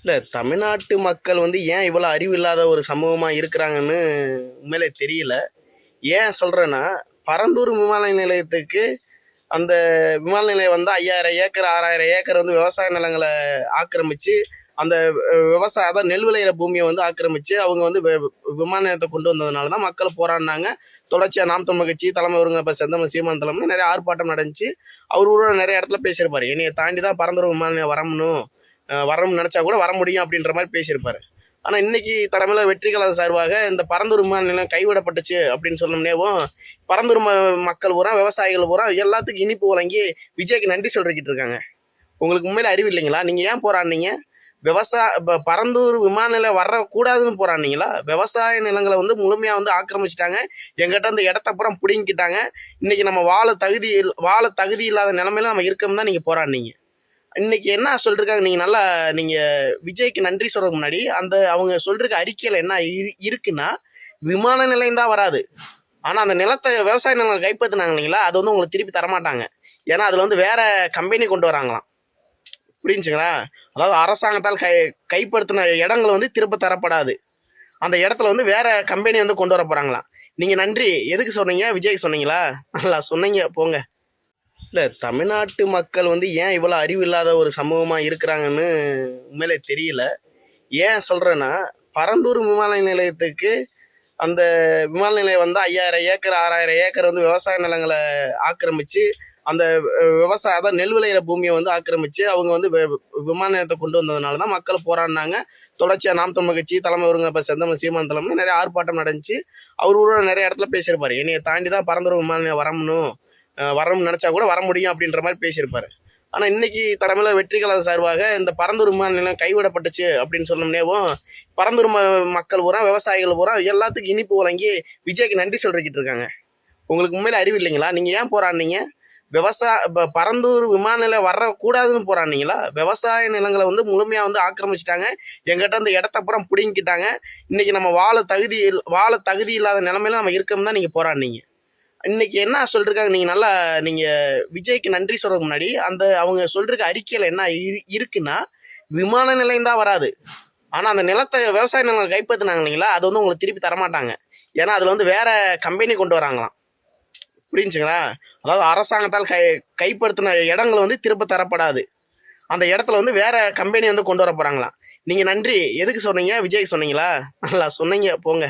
இல்ல தமிழ்நாட்டு மக்கள் ஏன் இவ்வளோ அறிவு இல்லாத ஒரு சமூகமா இருக்கிறாங்கன்னு உண்மையிலே தெரியல. ஏன் சொல்றேன்னா, பரந்தூர் விமான நிலையத்துக்கு அந்த விமான நிலையம் 5000 ஏக்கர் 6000 ஏக்கர் விவசாய நிலங்களை ஆக்கிரமிச்சு அந்த அதான் நெல் விளையிற பூமியை ஆக்கிரமிச்சு அவங்க விமான நிலையத்தை கொண்டு வந்ததுனால தான் மக்கள் போராடினாங்க. தொடர்ச்சியாக நாம் தமிழ் கட்சி தலைமை ஒருங்கிணைப்ப செந்தமிழ் சீமான் தலைமை நிறைய ஆர்ப்பாட்டம் நடந்துச்சு. அவர் நிறைய இடத்துல பேசியிருப்பாரு, என்னையை தாண்டி தான் பரந்தூர் விமான நிலையம் வரணும்னு நினைச்சா கூட வர முடியும் அப்படின்ற மாதிரி பேசியிருப்பாரு. ஆனால் இன்னைக்கு தலைமையில் வெற்றி கழகம் சார்பாக இந்த பரந்தூர் விமான நிலையம் கைவிடப்பட்டுச்சு அப்படின்னு சொன்னோம்னேவும் பரந்தூர் மக்கள் பூரா விவசாயிகள் பூரா எல்லாத்துக்கும் இனிப்பு வழங்கி விஜய்க்கு நன்றி சொல்லிக்கிட்டு இருக்காங்க. உங்களுக்கு உண்மையில அறிவு இல்லைங்களா? நீங்கள் ஏன் போராடினீங்க? பரந்தூர் விமான நிலையம் வரக்கூடாதுன்னு போராடினீங்களா? விவசாய நிலங்களை முழுமையாக ஆக்கிரமிச்சிட்டாங்க. எங்கிட்ட அந்த இடத்த அப்புறம் பிடிங்கிட்டாங்க. இன்னைக்கு நம்ம வாழ தகுதி இல்லாத நிலைமையில நம்ம இருக்கோம் தான் நீங்கள் போராடினீங்க. இன்னைக்கு என்ன சொல்லிருக்காங்க? நீங்கள் விஜய்க்கு நன்றி சொல்றதுக்கு முன்னாடி அவங்க சொல்லிருக்க அறிக்கையில் என்ன இருக்குன்னா, விமான நிலையம் தான் வராது, ஆனால் அந்த நிலத்தை விவசாய நிலங்களை கைப்பற்றினாங்க இல்லைங்களா, அது உங்களுக்கு திருப்பி தரமாட்டாங்க. ஏன்னா அதில் வேற கம்பெனி கொண்டு வராங்களாம். புரிஞ்சுங்களா? அதாவது அரசாங்கத்தால் கைப்படுத்தின இடங்கள் திரும்ப தரப்படாது. அந்த இடத்துல வேற கம்பெனி கொண்டு வர போகிறாங்களாம். நீங்கள் நன்றி எதுக்கு சொன்னீங்க? விஜய்க்கு சொன்னீங்களா? நல்லா சொன்னீங்க, போங்க. இல்லை தமிழ்நாட்டு மக்கள் ஏன் இவ்வளோ அறிவு இல்லாத ஒரு சமூகமாக இருக்கிறாங்கன்னு உண்மையிலே தெரியல. ஏன் சொல்கிறேன்னா, பரந்தூர் விமான நிலையத்துக்கு அந்த விமான நிலையம் 5000 ஏக்கர் 6000 ஏக்கர் விவசாய நிலங்களை ஆக்கிரமித்து அந்த அதான் நெல் விளையிற பூமியை ஆக்கிரமித்து அவங்க விமான நிலையத்தை கொண்டு வந்ததுனால தான் மக்கள் போராடினாங்க. தொடர்ச்சியாக நாம் தமிழ் கட்சி தலைமை ஒருங்கிணைப்ப செந்தமிழ் சீமான் தலைமை நிறைய ஆர்ப்பாட்டம் நடந்துச்சு. அவர் நிறைய இடத்துல பேசியிருப்பாரு, என்னையை தாண்டி தான் பரந்தூர் விமான நிலையம் வரணும்னு நினைச்சா கூட வர முடியும் அப்படின்ற மாதிரி பேசியிருப்பாரு. ஆனால் இன்னைக்கு தலைமையில் வெற்றி கழகம் சார்பாக இந்த பரந்தூர் விமான நிலையம் கைவிடப்பட்டுச்சு அப்படின்னு சொன்னோம்னேவும் பரந்தூர் மக்கள் பூரா விவசாயிகள் பூரா எல்லாத்துக்கும் இனிப்பு வழங்கி விஜய்க்கு நன்றி சொல்லிக்கிட்டு இருக்காங்க. உங்களுக்கு உண்மையில அறிவு இல்லைங்களா? நீங்கள் ஏன் போராடினீங்க? பரந்தூர் விமான நிலையம் வரக்கூடாதுன்னு போராடினீங்களா? விவசாய நிலங்களை முழுமையாக ஆக்கிரமிச்சிட்டாங்க. எங்கிட்ட அந்த இடத்த அப்புறம் பிடிங்கிட்டாங்க. இன்னைக்கு நம்ம வாழ தகுதி இல்லாத நிலைமையில நம்ம இருக்கோம் தான் நீங்கள் போராடினீங்க. இன்னைக்கு என்ன சொல்லிருக்காங்க? நீங்கள் விஜய்க்கு நன்றி சொல்றதுக்கு முன்னாடி அவங்க சொல்லிருக்க அறிக்கையில் என்ன இருக்குன்னா, விமான நிலையம் தான் வராது, ஆனால் அந்த நிலத்தை விவசாய நிலங்களை கைப்பற்றினாங்க இல்லைங்களா, அது உங்களுக்கு திருப்பி தரமாட்டாங்க. ஏன்னா அதில் வேற கம்பெனி கொண்டு வராங்களாம். புரிஞ்சுங்களா? அதாவது அரசாங்கத்தால் கைப்படுத்தின இடங்கள் திரும்ப தரப்படாது. அந்த இடத்துல வேற கம்பெனி கொண்டு வர போகிறாங்களாம். நீங்கள் நன்றி எதுக்கு சொன்னீங்க? விஜய்க்கு சொன்னீங்களா? நல்லா சொன்னீங்க, போங்க.